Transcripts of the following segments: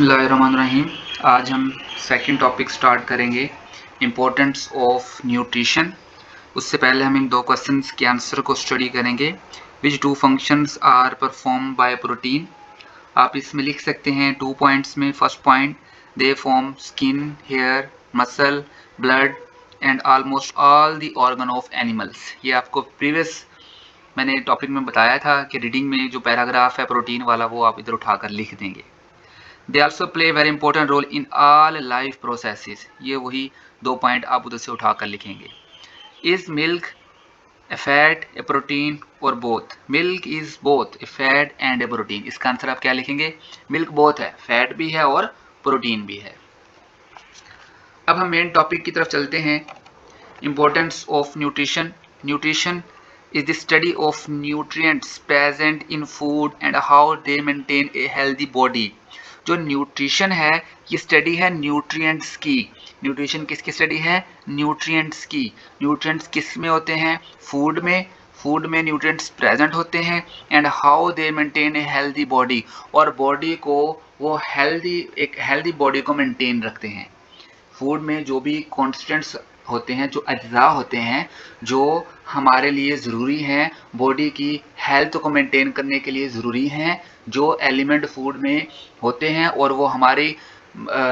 बिस्मिल्लाहिर्रहमानिर्रहीम। आज हम सेकंड टॉपिक स्टार्ट करेंगे, इम्पोर्टेंस ऑफ न्यूट्रिशन। उससे पहले हम इन दो क्वेश्चंस के आंसर को स्टडी करेंगे। Which two functions are perform by protein. आप इसमें लिख सकते हैं 2 पॉइंट्स में। First point, they form skin, hair, muscle, blood and almost all the organ of animals. ये आपको प्रीवियस मैंने टॉपिक में बताया था कि रीडिंग में जो पैराग्राफ है प्रोटीन वाला वो आप इधर उठाकर लिख देंगे। They also play very important role in all life processes. ये वही 2 पॉइंट आप उधर से उठाकर लिखेंगे। Is milk a fat, a protein और both? Milk is both a fat and a protein. इसका आंसर आप क्या लिखेंगे? मिल्क बोथ है, फैट भी है और प्रोटीन भी है। अब हम मेन टॉपिक की तरफ चलते हैं, importance of nutrition. Nutrition is the study of nutrients present in food and how they maintain a healthy body। जो न्यूट्रिशन है ये स्टडी है न्यूट्रिएंट्स की। न्यूट्रिशन किसकी स्टडी है? न्यूट्रिएंट्स की। न्यूट्रिएंट्स किस में होते हैं? फूड में। फूड में न्यूट्रिएंट्स प्रेजेंट होते हैं and how they maintain a healthy body, और बॉडी को वो एक हेल्दी बॉडी को मेंटेन रखते हैं। फूड में जो भी कॉन्स्टेंट्स होते हैं, जो अज्जा होते हैं जो हमारे लिए ज़रूरी हैं, बॉडी की हेल्थ को मेंटेन करने के लिए ज़रूरी हैं, जो एलिमेंट फूड में होते हैं और वो हमारी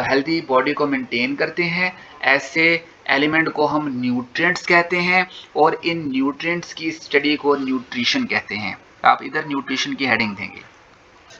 हेल्दी बॉडी को मेंटेन करते हैं, ऐसे एलिमेंट को हम न्यूट्रिएंट्स कहते हैं और इन न्यूट्रिएंट्स की स्टडी को न्यूट्रिशन कहते हैं। आप इधर न्यूट्रिशन की हेडिंग देंगे।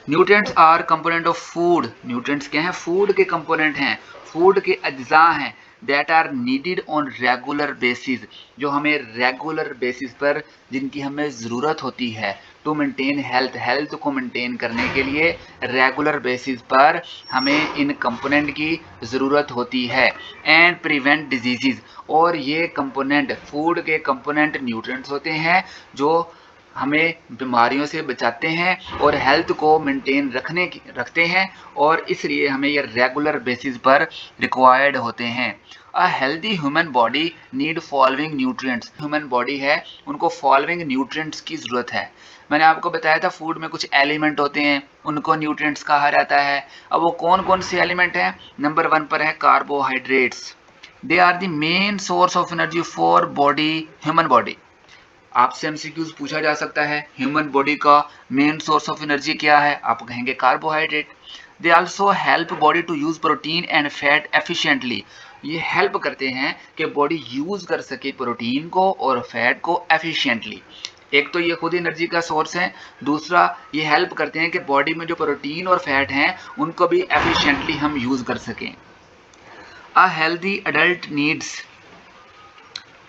Nutrients R component of food. Nutrients क्या हैं? फूड के कंपोनेंट हैं, फूड के अज्जा हैं। That are needed on regular basis, जो हमें रेगुलर बेसिस पर जिनकी हमें ज़रूरत होती है टू मेंटेन हेल्थ। हेल्थ को मेंटेन करने के लिए रेगुलर बेसिस पर हमें इन कंपोनेंट की ज़रूरत होती है। एंड प्रिवेंट डिजीज़, और ये कंपोनेंट, फूड के कंपोनेंट न्यूट्रिएंट्स होते हैं जो हमें बीमारियों से बचाते हैं और हेल्थ को मेंटेन रखते हैं, और इसलिए हमें ये रेगुलर बेसिस पर रिक्वायर्ड होते हैं। A healthy human body need following nutrients. Human body है, उनको फॉलोइंग न्यूट्रिएंट्स की ज़रूरत है। मैंने आपको बताया था फूड में कुछ एलिमेंट होते हैं, उनको न्यूट्रिएंट्स कहा जाता है। अब वो कौन कौन से एलिमेंट हैं? नंबर 1 पर है carbohydrates. They are the main source of energy for body, human body. आपसे एमसीक्यूज पूछा जा सकता है, ह्यूमन बॉडी का मेन सोर्स ऑफ एनर्जी क्या है? आप कहेंगे carbohydrate. They also help body to use protein and fat efficiently. ये हेल्प करते हैं कि बॉडी यूज कर सके प्रोटीन को और फैट को एफिशिएंटली। एक तो ये खुद एनर्जी का सोर्स है, दूसरा ये हेल्प करते हैं कि बॉडी में जो प्रोटीन और फैट हैं उनको भी एफिशिएंटली हम यूज कर सकें। A healthy adult needs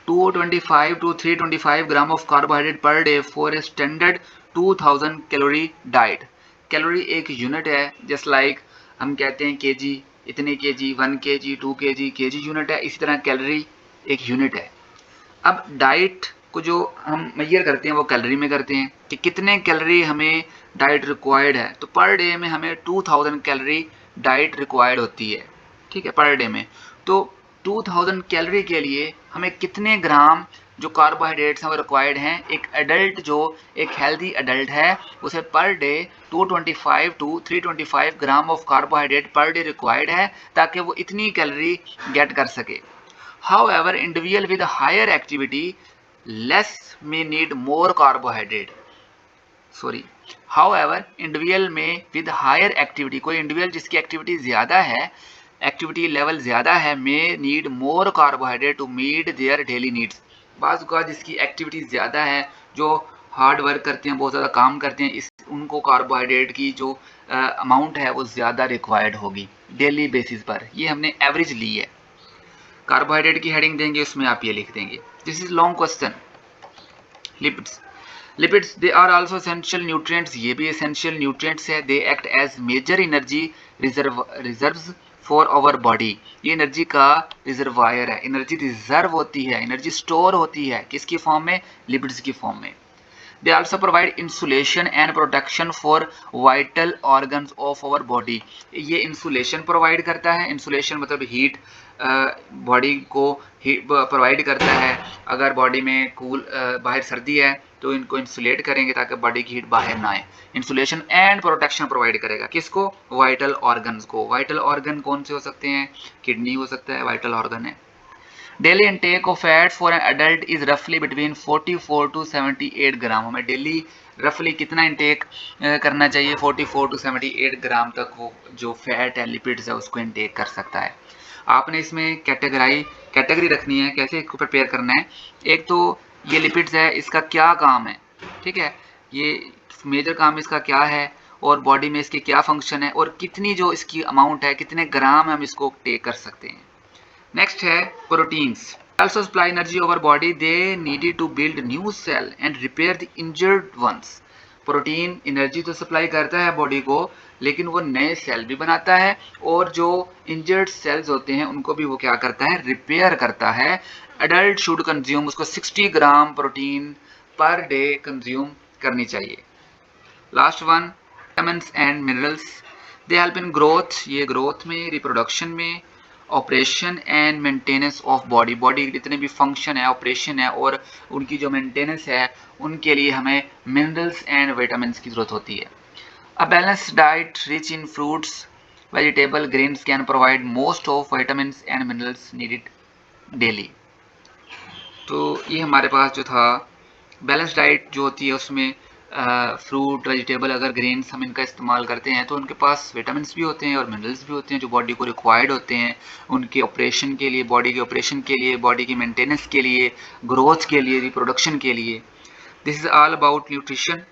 225 to 325 gram of carbohydrate per day for a standard 2000 calorie diet. Calorie एक यूनिट है, जस्ट लाइक हम कहते हैं केजी, इतने KG, 1 KG, 2 KG, KG unit है। इसी तरह कैलोरी एक यूनिट है। अब डाइट को जो हम मेजर करते हैं वो कैलोरी में करते हैं कि कितने कैलोरी हमें डाइट रिक्वायर्ड है। तो पर डे में हमें 2000 कैलोरी डाइट रिक्वायर्ड होती है, ठीक है, पर डे में। तो 2000 कैलोरी के लिए हमें कितने ग्राम जो कार्बोहाइड्रेट्स हैं वो रिक्वायर्ड हैं? एक एडल्ट जो एक हेल्दी एडल्ट है उसे per day 225 to 325 gram of carbohydrate per day required है ताकि वो इतनी कैलोरी गेट कर सके। However, individual with higher activity less may need more carbohydrate. Sorry. However, individual में with higher activity, कोई individual जिसकी एक्टिविटी ज़्यादा है, एक्टिविटी लेवल ज़्यादा है, may need more carbohydrate to meet their daily needs। बाज़ का जिसकी एक्टिविटी ज़्यादा है, जो हार्ड वर्क करते हैं, बहुत ज़्यादा काम करते हैं, उनको कार्बोहाइड्रेट की जो अमाउंट है वो ज़्यादा रिक्वायर्ड होगी डेली बेसिस पर। ये हमने एवरेज ली है। कार्बोहाइड्रेट की हेडिंग देंगे, उसमें आप ये लिख देंगे। This is long question. Lipids, lipids they are also essential nutrients. ये भी एसेंशियल न्यूट्रिएंट्स है। They act as major energy reserves for our body. ये एनर्जी का रिजर्वायर है, एनर्जी रिजर्व होती है, एनर्जी स्टोर होती है किसकी फॉर्म में? लिपिड्स की फॉर्म में। They also provide insulation and protection for vital organs of our body. ये इंसुलेशन प्रोवाइड करता है, इंसुलेशन मतलब हीट, बॉडी को हीट प्रोवाइड करता है। अगर बॉडी में बाहर सर्दी है तो इनको इंसुलेट करेंगे ताकि बॉडी की हीट बाहर ना आए। इंसुलेशन एंड प्रोटेक्शन प्रोवाइड करेगा किसको? वाइटल ऑर्गन्स को। वाइटल ऑर्गन कौन से हो सकते हैं? किडनी हो सकता है, वाइटल ऑर्गन है। Daily intake of fat for an adult is रफली बिटवीन 44 टू 78 ग्राम। हमें डेली रफली कितना इनटेक करना चाहिए? 44 टू 78 ग्राम तक वो जो फैट है, लिपिड्स है, उसको इनटेक कर सकता है। आपने इसमें कैटेगरी रखनी है, कैसे इसको प्रिपेयर करना है। एक तो ये लिपिड्स है, इसका क्या काम है, ठीक है, ये मेजर काम इसका क्या है और बॉडी में इसके क्या फंक्शन है और कितनी जो इसकी अमाउंट है, कितने ग्राम हम इसको टेक कर सकते हैं। नेक्स्ट है proteins. also supply energy over body, they needed to build new cell and repair the injured ones। Protein energy तो सप्लाई करता है बॉडी को, लेकिन वो नए सेल भी बनाता है और जो इंजर्ड सेल्स होते हैं उनको भी वो क्या करता है? रिपेयर करता है। एडल्ट शुड कंज्यूम, उसको 60 gram protein per day consume करनी चाहिए। Last one, vitamins and minerals, they help in growth, ये ग्रोथ में, रिप्रोडक्शन में, operation and maintenance of body, body के जितने भी फंक्शन है, ऑपरेशन है और उनकी जो मेंटेनेंस है, उनके लिए हमें मिनरल्स एंड विटामिन्स की जरूरत होती है। A balanced diet rich in fruits, vegetable, grains can provide most of vitamins and minerals needed daily. तो ये हमारे पास जो था बैलेंस डाइट जो होती है, उसमें फ्रूट, वेजिटेबल, अगर ग्रेन्स हम इनका इस्तेमाल करते हैं तो उनके पास विटामिन्स भी होते हैं और मिनरल्स भी होते हैं जो बॉडी को रिक्वायर्ड होते हैं उनके ऑपरेशन के लिए, बॉडी के ऑपरेशन के लिए, बॉडी की मेंटेनेंस के लिए, ग्रोथ के लिए, रिप्रोडक्शन के लिए। This is all about nutrition.